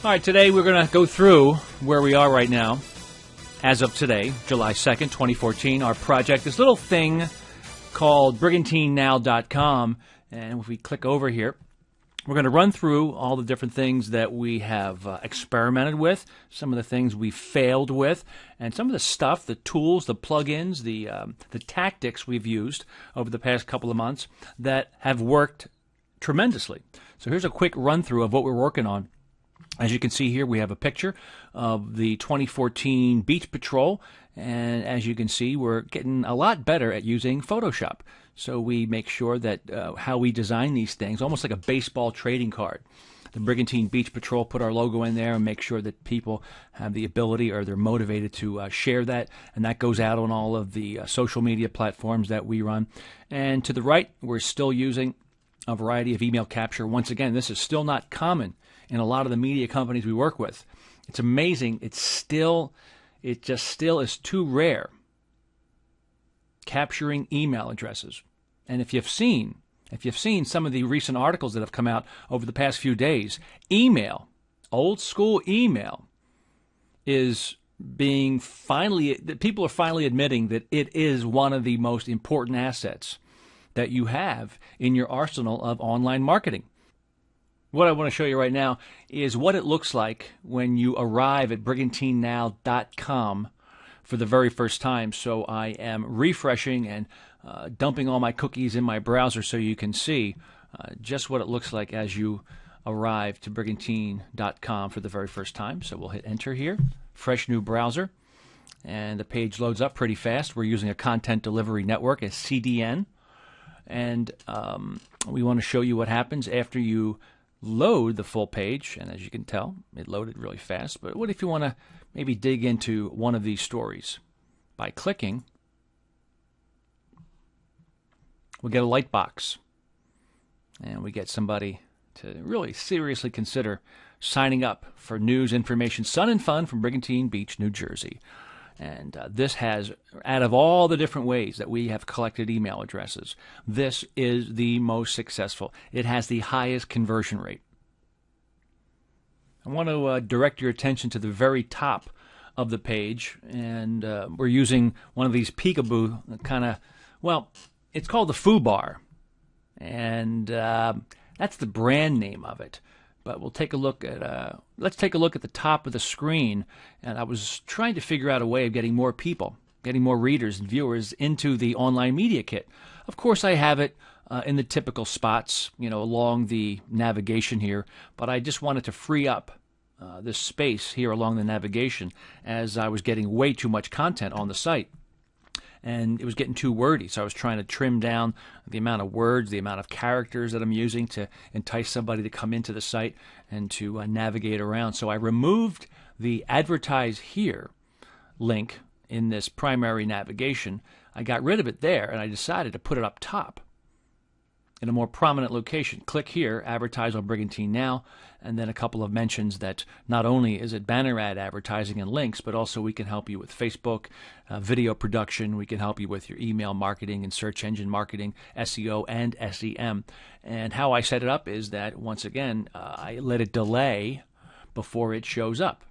All right, today we're going to go through where we are right now. As of today, July 2nd, 2014, our project, this little thing called BrigantineNOW.com. And if we click over here, we're going to run through all the different things that we have experimented with, some of the things we failed with, and some of the stuff, the tools, the plugins, the tactics we've used over the past couple of months that have worked tremendously. So here's a quick run through of what we're working on. As you can see here, we have a picture of the 2014 Beach Patrol, and as you can see, we're getting a lot better at using Photoshop. So we make sure that how we design these things, almost like a baseball trading card. The Brigantine Beach Patrol, put our logo in there and make sure that people have the ability or they're motivated to share that, and that goes out on all of the social media platforms that we run. And to the right, we're still using a variety of email capture. Once again, this is still not common in a lot of the media companies we work with. It's amazing. It just still is too rare, capturing email addresses. And if you've seen some of the recent articles that have come out over the past few days, email, old school email, is being people are finally admitting that it is one of the most important assets that you have in your arsenal of online marketing. What I want to show you right now is what it looks like when you arrive at BrigantineNOW.com for the very first time. So I am refreshing and dumping all my cookies in my browser so you can see just what it looks like as you arrive to Brigantine.com for the very first time. So we'll hit enter here, fresh new browser, and the page loads up pretty fast. We're using a content delivery network, a CDN, and we want to show you what happens after you load the full page. And as you can tell, it loaded really fast. But what if you want to maybe dig into one of these stories? By clicking, we'll get a Lightbox, and we get somebody to really seriously consider signing up for news, information, sun and fun from Brigantine Beach, New Jersey. And this has, out of all the different ways that we have collected email addresses, this is the most successful. It has the highest conversion rate. I want to direct your attention to the very top of the page, and we're using one of these peekaboo kind of, well, it's called the Foo Bar, and that's the brand name of it. But we'll take a look at, let's take a look at the top of the screen. And I was trying to figure out a way of getting more people, getting more readers and viewers into the online media kit. Of course, I have it in the typical spots, along the navigation here. But I just wanted to free up this space here along the navigation, as I was getting way too much content on the site. And it was getting too wordy, so I was trying to trim down the amount of words, the amount of characters that I'm using to entice somebody to come into the site and to navigate around. So I removed the Advertise Here link in this primary navigation. I got rid of it there, and I decided to put it up top in a more prominent location. Click here, advertise on Brigantine Now, and then a couple of mentions that not only is it banner ad advertising and links, but also we can help you with Facebook, video production, we can help you with your email marketing and search engine marketing, SEO and SEM. And how I set it up is that, once again, I let it delay before it shows up.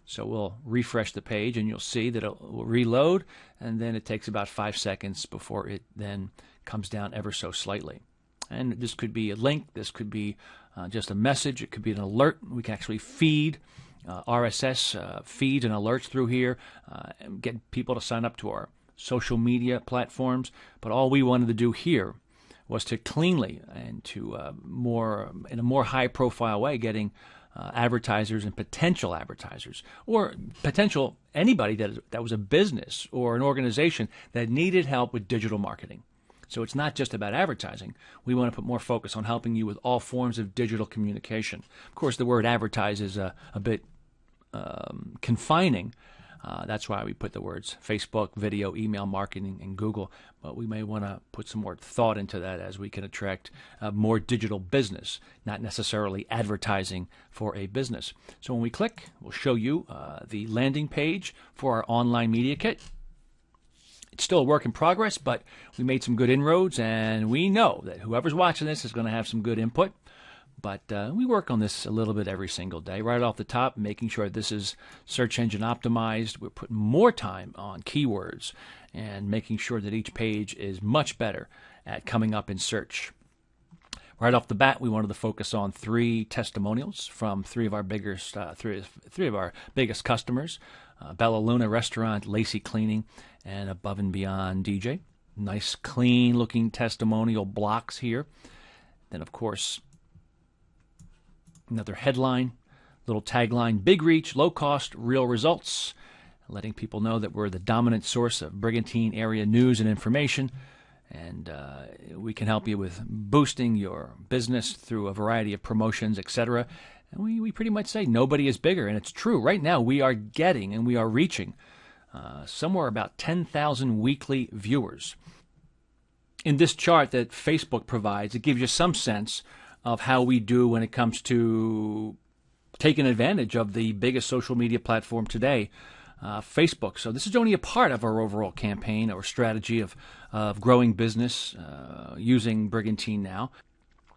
So we'll refresh the page, and you'll see that it will reload, and then it takes about 5 seconds before it then comes down ever so slightly. And this could be a link, this could be just a message, it could be an alert. We can actually feed RSS feeds and alerts through here, and get people to sign up to our social media platforms. But all we wanted to do here was to cleanly and to in a more high-profile way, getting advertisers and potential advertisers, or potential anybody that was a business or an organization that needed help with digital marketing. So it's not just about advertising. We want to put more focus on helping you with all forms of digital communication. Of course, the word advertise is a bit confining. That's why we put the words Facebook, video, email marketing, and Google. But we may want to put some more thought into that as we can attract more digital business, not necessarily advertising for a business. So when we click, we'll show you the landing page for our online media kit. It's still a work in progress, but we made some good inroads, and we know that whoever's watching this is going to have some good input. But we work on this a little bit every single day. Right off the top, making sure this is search engine optimized. We're putting more time on keywords and making sure that each page is much better at coming up in search. Right off the bat, we wanted to focus on 3 testimonials from three of our biggest customers: Bella Luna Restaurant, Lacey Cleaning, and Above and Beyond DJ. Nice, clean-looking testimonial blocks here. Then, of course, another headline, little tagline: big reach, low cost, real results. Letting people know that we're the dominant source of Brigantine area news and information. And we can help you with boosting your business through a variety of promotions, etc. And we pretty much say nobody is bigger. And it's true. Right now we are getting and we are reaching somewhere about 10,000 weekly viewers. In this chart that Facebook provides, it gives you some sense of how we do when it comes to taking advantage of the biggest social media platform today, Facebook. So this is only a part of our overall campaign or strategy of growing business using Brigantine Now.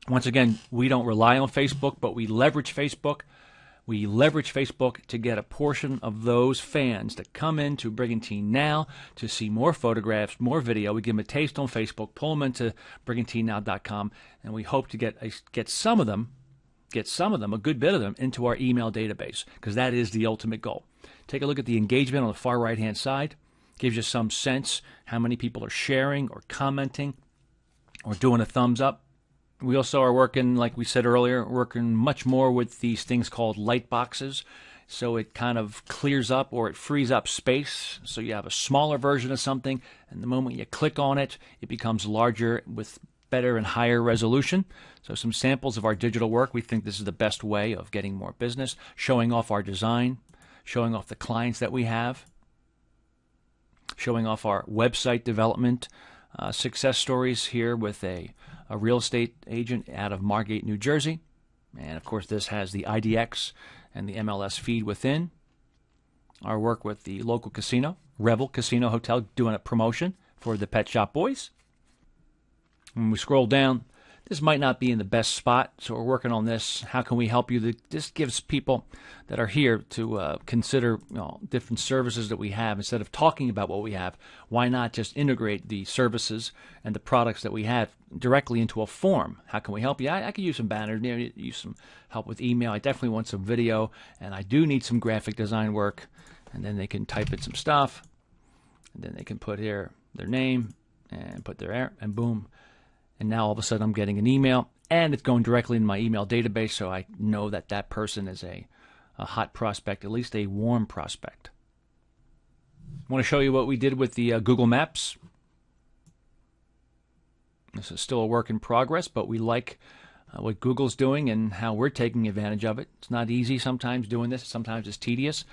Once again, we don't rely on Facebook, but we leverage Facebook. We leverage Facebook to get a portion of those fans that come into Brigantine Now to see more photographs, more video. We give them a taste on Facebook, pull them into BrigantineNOW.com, and we hope to get some of them, a good bit of them, into our email database, because that is the ultimate goal. Take a look at the engagement on the far right-hand side. Gives you some sense how many people are sharing or commenting or doing a thumbs up. We also are working, like we said earlier, working much more with these things called Lightboxes. So it kind of clears up or it frees up space. So you have a smaller version of something, and the moment you click on it, it becomes larger with better and higher resolution. So some samples of our digital work. We think this is the best way of getting more business, showing off our design, showing off the clients that we have, showing off our website development success stories here with a real estate agent out of Margate, New Jersey. And of course this has the IDX and the MLS feed within. Our work with the local casino, Revel Casino Hotel, doing a promotion for the Pet Shop Boys. When we scroll down, this might not be in the best spot, so we're working on this. How can we help you? This gives people that are here to consider different services that we have. Instead of talking about what we have, why not just integrate the services and the products that we have directly into a form? How can we help you? I could use some banners, use some help with email. I definitely want some video, and I do need some graphic design work. And then they can type in some stuff, and then they can put here their name and put their and boom. And now all of a sudden I'm getting an email, and it's going directly in my email database, so I know that that person is a hot prospect, at least a warm prospect. I want to show you what we did with the Google Maps. This is still a work in progress, but we like what Google's doing and how we're taking advantage of it. It's not easy sometimes doing this. Sometimes it's tedious,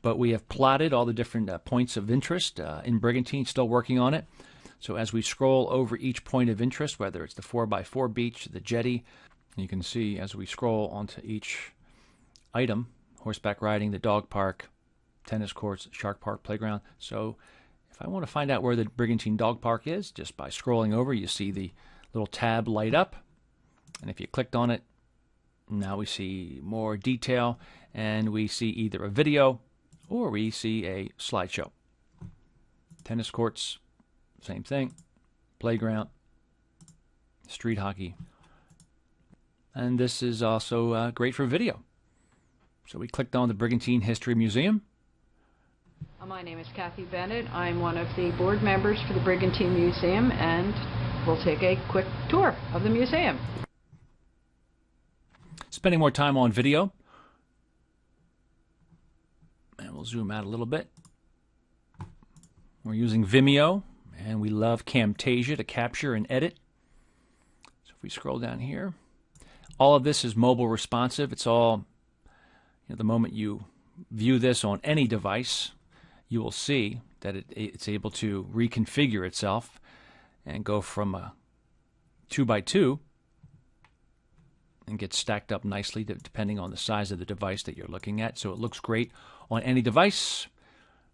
but we have plotted all the different points of interest in Brigantine, still working on it. So as we scroll over each point of interest, whether it's the 4x4 beach, the jetty, you can see as we scroll onto each item, horseback riding, the dog park, tennis courts, shark park, playground. So if I want to find out where the Brigantine Dog Park is, just by scrolling over, you see the little tab light up. And if you clicked on it, now we see more detail, and we see either a video or we see a slideshow. Tennis courts, same thing, playground, street hockey, and this is also great for video. So we clicked on the Brigantine History Museum. My name is Kathy Bennett. I'm one of the board members for the Brigantine Museum, and we'll take a quick tour of the museum. Spending more time on video, and we'll zoom out a little bit. We're using Vimeo. And we love Camtasia to capture and edit. So if we scroll down here, all of this is mobile responsive. It's all, the moment you view this on any device, you will see that it's able to reconfigure itself and go from a 2x2 and get stacked up nicely depending on the size of the device that you're looking at. So it looks great on any device.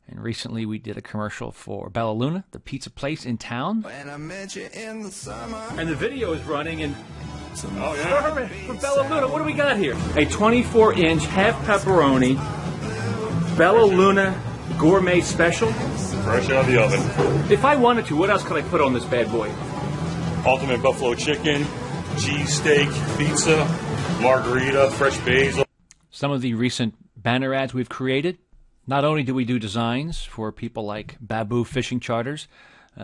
And recently we did a commercial for Bella Luna, the pizza place in town. When I met you in the summer. And the video is running, and Oh, yeah. Herman from Bella Luna. What do we got here? A 24-inch half pepperoni Bella Luna gourmet special. Fresh out of the oven. If I wanted to, what else could I put on this bad boy? Ultimate buffalo chicken, cheese steak, pizza, margarita, fresh basil. Some of the recent banner ads we've created. Not only do we do designs for people like Babu Fishing Charters,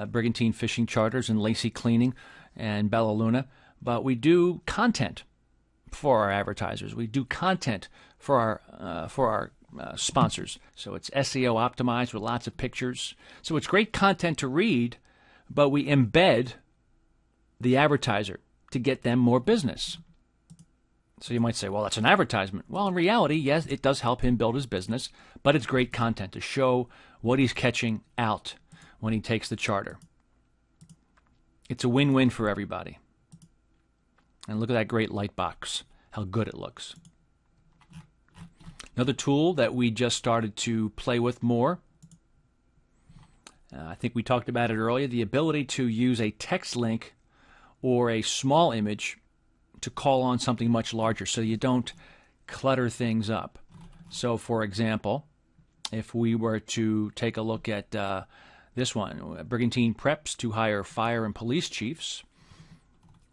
Brigantine Fishing Charters, and Lacey Cleaning, and Bella Luna, but we do content for our advertisers. We do content for our sponsors. So it's SEO optimized with lots of pictures. So it's great content to read, but we embed the advertiser to get them more business. So you might say, well, that's an advertisement. Well, in reality, yes, it does help him build his business, but it's great content to show what he's catching out when he takes the charter. It's a win-win for everybody. And look at that great light box, how good it looks. Another tool that we just started to play with more, I think we talked about it earlier, the ability to use a text link or a small image to call on something much larger so you don't clutter things up. So, for example, if we were to take a look at this one, Brigantine preps to hire fire and police chiefs.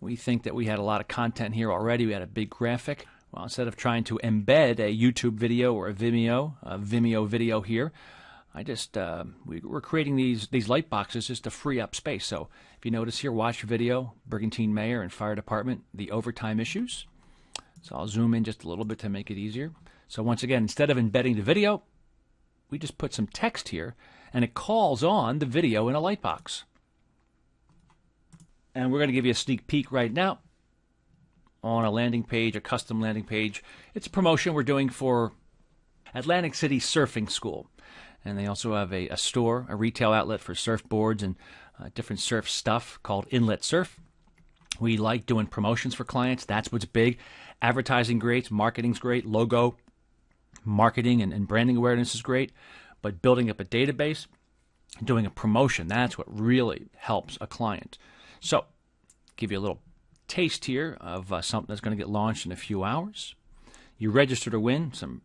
We think that we had a lot of content here already. We had a big graphic. Well, instead of trying to embed a YouTube video or a Vimeo video here, we're creating these light boxes just to free up space. So if you notice here, watch video, Brigantine Mayor and Fire Department, the overtime issues. So I'll zoom in just a little bit to make it easier. So once again, instead of embedding the video, we just put some text here, and it calls on the video in a light box. And we're going to give you a sneak peek right now on a landing page, a custom landing page. It's a promotion we're doing for Atlantic City Surfing School. And they also have a store, a retail outlet for surfboards and different surf stuff called Inlet Surf. We like doing promotions for clients. That's what's big. Advertising great, marketing's great, logo marketing and branding awareness is great. But building up a database, doing a promotion, that's what really helps a client. So, give you a little taste here of something that's going to get launched in a few hours. You register to win some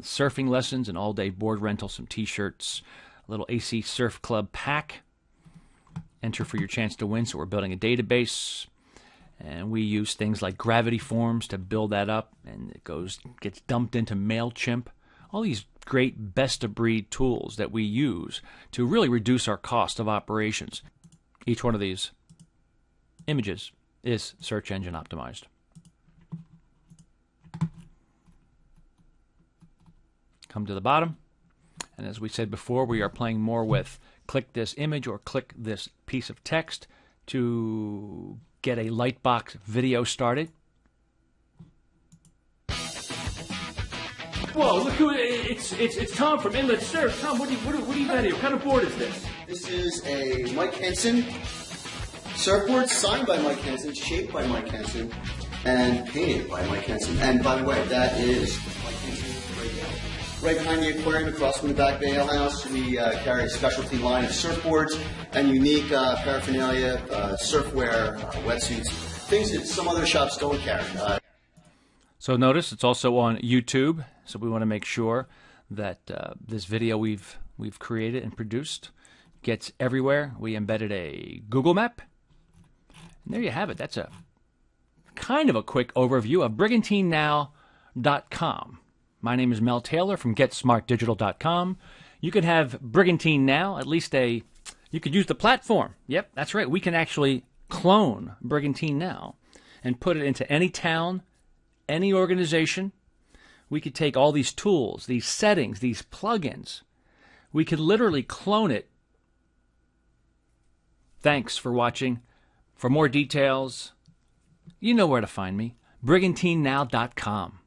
surfing lessons, an all-day board rental, some T-shirts, a little AC Surf Club pack. Enter for your chance to win. So we're building a database, and we use things like Gravity Forms to build that up, and it gets dumped into MailChimp. All these great best-of-breed tools that we use to really reduce our cost of operations. Each one of these images is search engine optimized. Come to the bottom, and as we said before, we are playing more with click this image or click this piece of text to get a Lightbox video started. Whoa, look who it's Tom from Inlet Surf. Tom, what do you got here? What kind of board is this? This is a Mike Henson surfboard signed by Mike Henson, shaped by Mike Henson, and painted by Mike Henson. And by the way, that is Mike Henson's breakout. Right behind the aquarium, across from the Back Bay Ale House, we carry a specialty line of surfboards and unique paraphernalia, surfwear, wetsuits, things that some other shops don't carry. So notice it's also on YouTube. So we want to make sure that this video we've created and produced gets everywhere. We embedded a Google map. And there you have it. That's a kind of a quick overview of BrigantineNOW.com. My name is Mel Taylor from GetSmartDigital.com. You can have Brigantine Now, at least you could use the platform. Yep, that's right. We can actually clone Brigantine Now and put it into any town, any organization. We could take all these tools, these settings, these plugins. We could literally clone it. Thanks for watching. For more details, you know where to find me. BrigantineNOW.com.